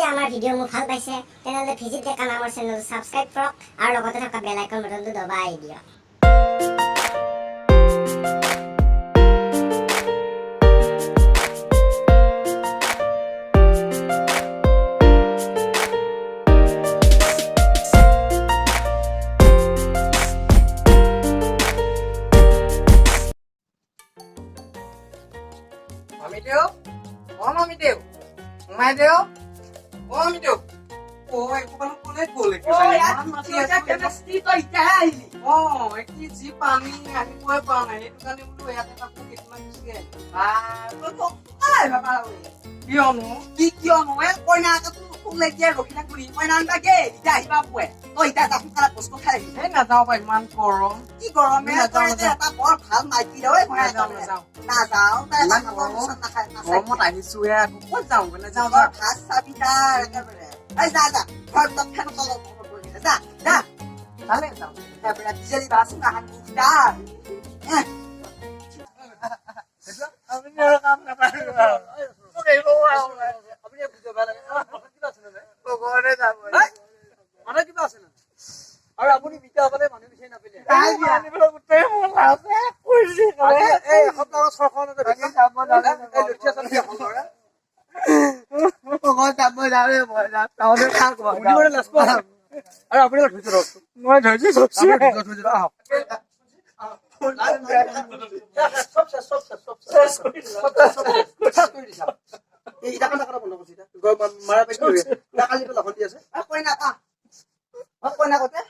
যদি আমাৰ ভিডিঅ'বোৰ ভাল পাইছে তেনেহ'লে ভিজিট ডেকা নামৰ চেনেলটো ছাবস্ক্ৰাইব কৰক আৰু লগতে থকা বেল আইকন বাটনটো দবাই দিয়ক। Mamideu? Ô, Mamideu? Mamideu? Ô, Mamideu? Oi, como não pulei pule. Oi, tia que vestido aí, Kelly. Oh, é que de paninha, que foi pana, aí tu ganhou muito é até tá com que mais que. Ah, eu tô. Ai, papai. Piano, Que não é coisa que tu legueiro que na curi, mas não tá gay, já iba bué. Oi, tá com cara posco kai. é Natal vai man corom. Que gorome, tá tá por phal mai ki đâu ấy, Não mà não não. na giáo, ta ta có sẵn là khai na sai. Có một đại su ya, có giàu cái này Giáo giàu có thả sabita cái vậy. Ai ra ra, thôi tập theo nó ra ra. Tá lên giàu. Cái vậy thì đi bà xuống là hành cũng đã. Abang ni orang apa? Okey, wow. Abang ni buka balik. Kita sana. Pokoknya tak boleh. Mana kita sana? Aur apuni bicara balik mana bisa nak pilih? Ni belum betul mula. Kursi kau. Kau tahu sorkan ada bikin sama dah. Lucia sana dia kalau ya. Pokoknya tak boleh dah boleh. Tahu dia tak boleh. Ini mana last part? Aur apuni dah tujuh roh. Mana tujuh roh? Apuni tujuh roh. Ida kan nak benda kau gua marah pergi tu. Nak kali tu lakon dia se. Aku enak ah. Aku enak kote.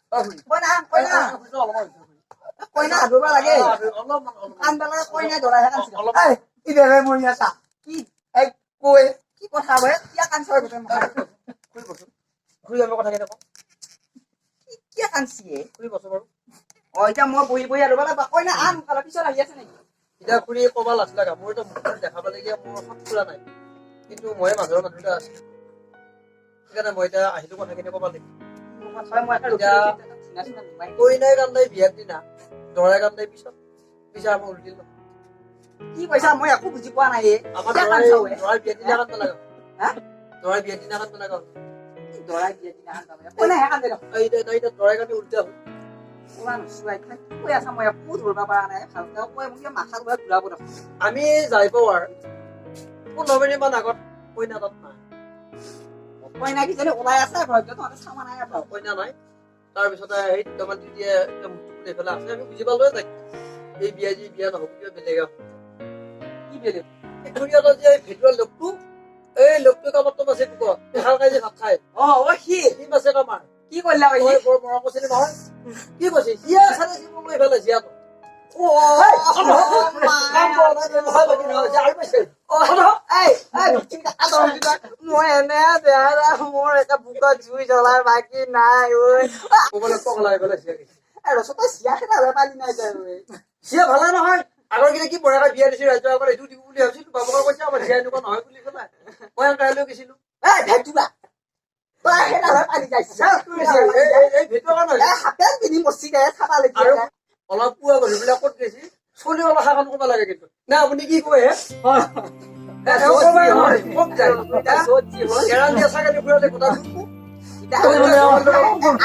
Kau nak. Kau nak dua lagi. Anda lah kau nak dua lagi kan? Eh, ini dia mau nyata. Kue. Ki kau tahu ya? Dia kan soal betul macam. Kue yang kau tanya apa? Dia kan sih. Kue bosor baru. Oh, itu mau bui ada bala. Kau nak am kalau bisa lah ya sini. Ida kue kau balas laga. Mui tu mungkin dah khabar lagi. Mui hak pula naik. Itu mui macam mana tu dah. Kerana mui dah ahidu kau nak kau balik. Saya mau ada dua. Kue naik kan naik biar ni na. Dora kan naik bisa mau ulil. Ki kau sama aku buji kau nak ye. Amar Dia kan tahu ya. Dora biar ni kan talaga. Hah? Dora biar ni kan talaga. Dora dia tidak tahu ya. Kau nak kan dia. Ida Dora kan ulil. Orang suai kan. Kau ya sama ya putus berapa anak. Kalau kau mungkin masak buat dua pun. আমি যাই পাওঁ আৰু 15 minute মান আগত কইনা তাত নাই Kau nak kita ulai asal kalau kita ada sama nak apa. কইনা নাই তাৰপিছতে সেই দুটামান দিয়ে মুখটো খুলি পেলাই আছে আমি বুজি পালোৱে তাইক এই বিয়া নহ'ব কিবা বেলেগ Ki beli. খুৰীহঁতৰ যে ভিতৰৰ লোকটো এই লোকটো কামত তো আছে কুকুৰ ভাল খাই যে ভাত খায় Oh, oh ki. সি আছে কামাৰ Ki kau lawan তই ye. বৰ মৰম কৰিছিলি নহয় কি কৈছে সিয়া চালে চিমু লৈ পেলাই জীয়াটো Oh, কাম কৰা নাই ব্যৱহাৰ বাকী নহয় যে আৰু পাইছে kita ada juga. Mau enak ya, mau kita buka jui jalan lagi naik. ক'বলৈ পগলাই পেলাই জীয়া গৈছে Rasanya siapa yang lepas ini aja. সিয়া ভালে নহয় আগৰ কিনে কি বঢ়াকৈ বিয়া দিছিল ৰাজ্য আগত এইটো দিব বুলি ভাবিছিলো বাবুকা কৈছে আমাৰ জীয়া এনেকুৱা নহয় বুলি পেলাই মই কাইলৈ গৈছিলো Dah juga. Wah, kita lepas ini aja. এই ভিতৰৰ কাৰণে Hampir ini mesti kayak sama lagi. আৰু অলপ পুৱা গ'লো বিলাক ক'ত গৈছি চলি অলপ শাসন কৰিব লাগে কিন্তু না আপুনি কি কয় এৰাল দিয়া চাগে ফুৰালে কথা Kita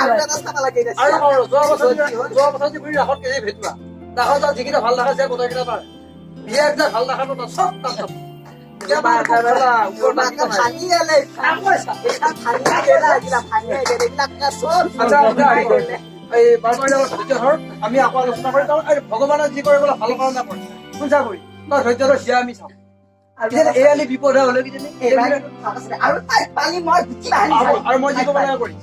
ada sama lagi. আৰু যোৱা বছৰ যে ঘূৰি ৰাসত কেজি ভেটুৱা ৰাসত যিকেইটা ভাল দেখা যায় গোটেইকেইটা তাৰ বিয়া একটা ভাল দেখাটো তাৰ চব তাৰ এই আমি আকৌ আলোচনা কৰি ভগৱানে যি কৰে বোলে ভাল কাৰণে কৰে পূজা কৰি তাৰ ধৈৰ্য্যৰ জীয়া আমি চাওঁ এয়ালি বিপদ হ'লে কিজানি আৰু মই যি ক'ব লাগে কৰি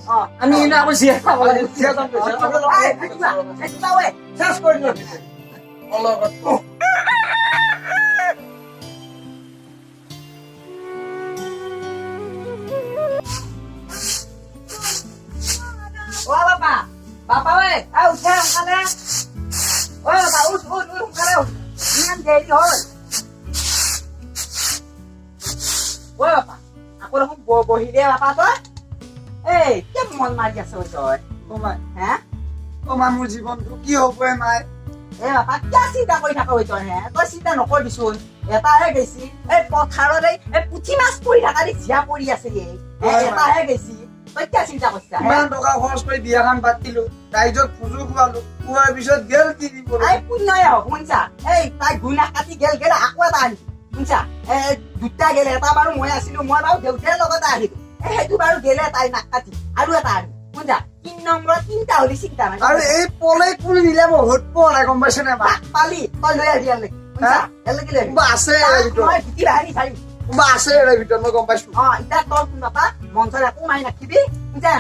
আমি আকৌ জীয়া খাব লাগে। জীয়া যাম কৈছে চেষ্ কৰি দিলে অলপ Wah, Bapak. Bapak, weh. Ayo, saya angkatnya. Wah, Bapak, angkatnya. Ini kan jadi, hoi. Wah, Bapak. Aku langsung bawa-bawa dia, Bapak, tuh. dia mau mari aja, coy. তোমার Hah? তোমার মোৰ জীৱনটো কি হ'ব মাই এ বাপা কিয় চিন্তা কৰি থাক তই হে তই চিন্তা নকৰিবিচোন এটাহে গেছি এই পথাৰত এই পুঠি মাছ পৰি থকা জিয়া পৰি আছে এটাহে গেছি তই কিয় চিন্তা কৰিছা ইমান টকা খৰচ কৰি বিয়াখন পাতিলো ৰাইজক ভোজো খোৱালো খোৱাৰ পিছত গেল কি দিব এই পুণ্যই হওক শুনছা এই তাই গুণা কাটি গেল আকৌ এটা আনি শুনছা দুটা গেলে এটা বাৰু মই আছিলো মই বাৰু দেউতাৰ লগতে আহিলো সেইটো বাৰু গেলে তাই নাক কাটি আৰু এটা আনি শুনছা 3 নম্বৰত 3টা হলি চিন্তা নাই আৰু এই পলে কুলি নিলে বহুত পোৱা নাই গম পাইছে নে মা পালি তই লৈ আহিবি ইয়ালৈ শুনছা ইয়ালৈকে লৈ কোনোবা আছে মই গুটি বাহাৰি চাৰিম কোনোবা আছে ভিতৰত মই গম পাইছো এতিয়া তই কোন বাপা মঞ্চত একো মাৰি নাখিবি শুনছা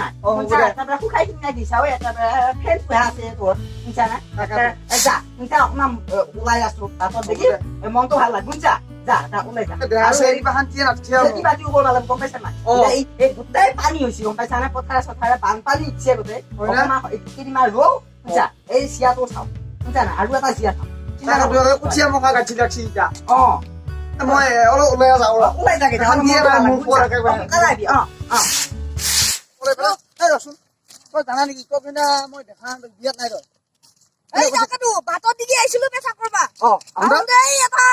নাই তাৰপৰা শুকাই কিনাই দিছা ফেন পুহা আছে তোৰ শুনছা নাই যা শুনছা অকণমান ওলাই আছো তাতত দেখি মনটো ভাল লাগে শুনছা যা ওলাই যা কিবা কিবি কৰিব লাগে গম পাইছা নাই এই গোটেই পানী হৈছে গম পাইছা নাই পথাৰে চথাৰে বানপানী উঠিছে গোটেই কেইদিনমান ৰৌ শুনছা এই চিয়াটো চাওঁ শুনছা নাই আৰু এটা চিয়া চাওঁ কুচিয়া মকা গাঠি ৰাখছি এতিয়া মই অলপ ওলাই যাওঁ ৰচোন তই জানা নেকি কবিনা মই দেখা বিয়াত নাই তই এই তাকেতো বাটত দিগি আহিছিলো পেচা কৰবা এই এটা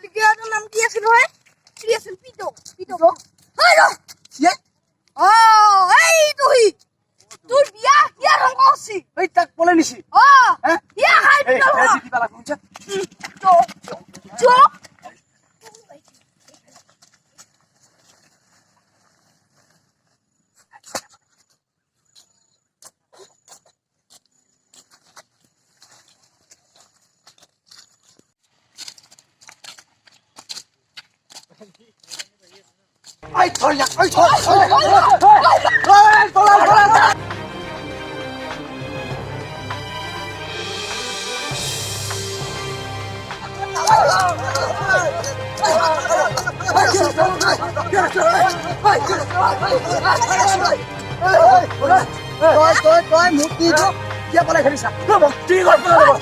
লিগিয়াটোৰ নাম কি আছিল হয় কি আছিল পিটো হয় ৰ এই তুই তোৰ বিয়া ইয়াৰ ৰং আছে এই তাক পলে নিছি ইয়া খাই পিটো কিবা লাগব শুনছা চো Ay, thôi, ay, thôi. Tôi một tí nữa. Kia vào đây khởi sao? Một tí gọi vào đây.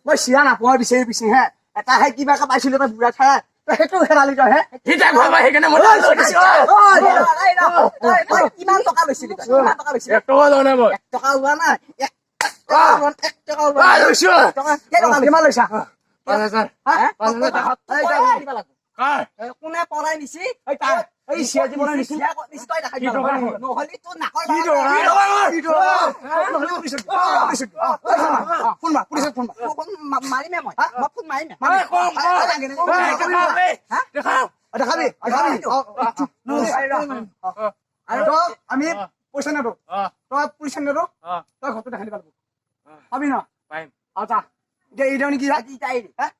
মই চিৰা নাপাওঁ বিচাৰি বিচাৰি হে এটাহে কিবা এটা পাইছিলো এটা বুঢ়া ঠাই সেইটো হেৰালি তই হে সেইকাৰণে কিমান টকা লৈছিলি এক টকা লোৱা নাই কিমান লৈছা 5,000 হা? 5,000 টকা এই তই দিবা লাগিব। কাৰ কোনে পলাই নিছি এই তাৰ এই চিয়াজি বনাই নিছিল চিয়া ক'ত নিছি তই দেখাই কি দিবা টকা লাগিব। হ'ল? নহ'লে তোৰ নাকৰ কি বাগান- ফোন মাৰ পুলিচক ফোন মাৰ ফোন মাৰিমে মই মই ফোন মাৰিমে দেখাবি আৰু আমি পইচা নেদো তই পইচা নেদো তই ঘৰটো দেখাই দিবা পাবি ন পাৰিম। আচ্ছা এতিয়া এইটা নেকি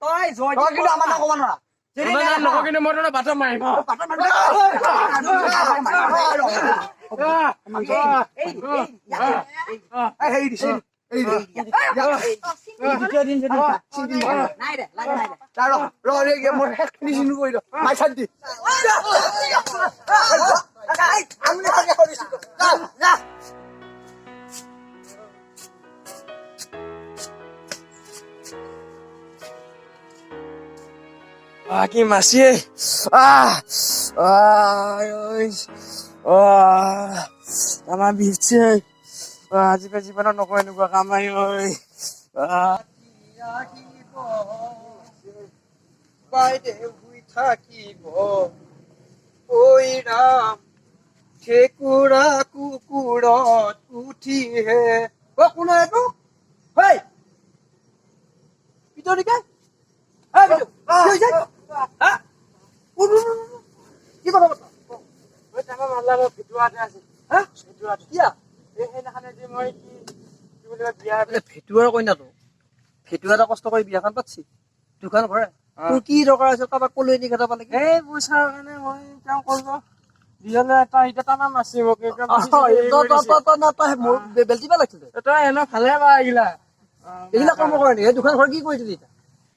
তই জয় তই কিন্তু আমাৰ নাম ক'ব নোৱাৰা নকওঁ কিন্তু মই তহঁতৰ বাটত মাৰিম হেৰি দিছে নাই দে লাগে নাই দে মই শেষখিনি চিনি কৰি দিওঁ মাই চাই দি কি মাছিয়ে আমাৰ বিছে আজিকালি জীৱনত নকওঁ এনেকুৱা কাম আহি বাইদেউ শুই থাকিব ঐ ৰাম ঠেকুৰা কুকুৰত উঠিহে কোন এইটো হেই পিতৰিকে কি কথা ফেটুৱাৰ কইনাটো ফেটুৱা এটা কষ্ট কৰি বিয়াখন পাতিছি দোকান ঘৰে তোৰ কি দৰকাৰ আছে কাৰোবাক কলৈ নি খেদাব লাগে এই পইচাৰ কাৰণে মই কাম কৰিব বিহলে এটা এতিয়া টানা মাছি মোক বেলটিব লাগিছিল তই এনে ভালে পা এইগিলা এইবিলাক কাম কৰে নেকি দোকান ঘৰ কি কৰি দিলি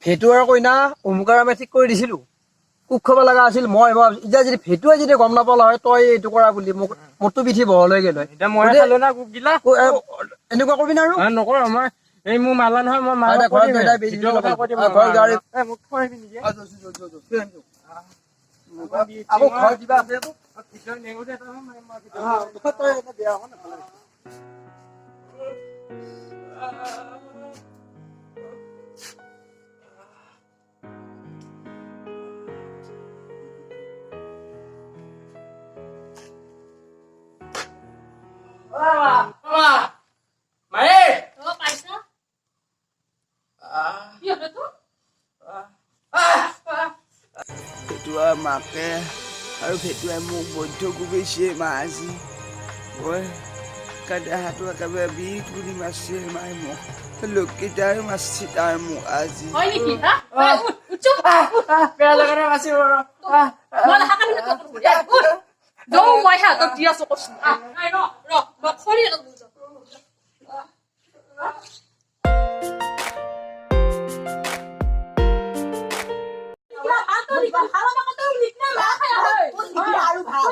ফেটুৱাৰ কইনা অমুকাৰামে ঠিক কৰি দিছিলো কোক খাব লগা আছিল মই এতিয়া যদি ফেটুৱাই যদি গম নাপালা হয় তই এইটো কৰা বুলি মোক মোৰতো পিঠি বহলৈ গেল এতিয়া মই খালো না কুকগিলা এনেকুৱা কৰিবি না আৰু নকৰো মই এই মোৰ মালা নহয় মই মালা ঘৰত গৈ বেজি দিব কথা কৈ দিম ঘৰত গাড়ী মোক থৈ আহিবি নেকি আকৌ ঘৰ কিবা আছে ভিতৰত নেগুতে এটা তই এটা বেয়া হোৱা নাপালে ফেটুৱা মাকে আৰু ফেটুৱাই মোক বৈধ্য কোবাইছে মা আজি মই কাদাহাটো একেবাৰে বিষ বুলি মাৰিছে মায়ে মোক লোককেইটাই মাৰিছে তাৰ মোক আজি বেয়া লগা নাই মাছি মই হাতত দি আছো কৈছো ৰ খৰি আৰু ভাল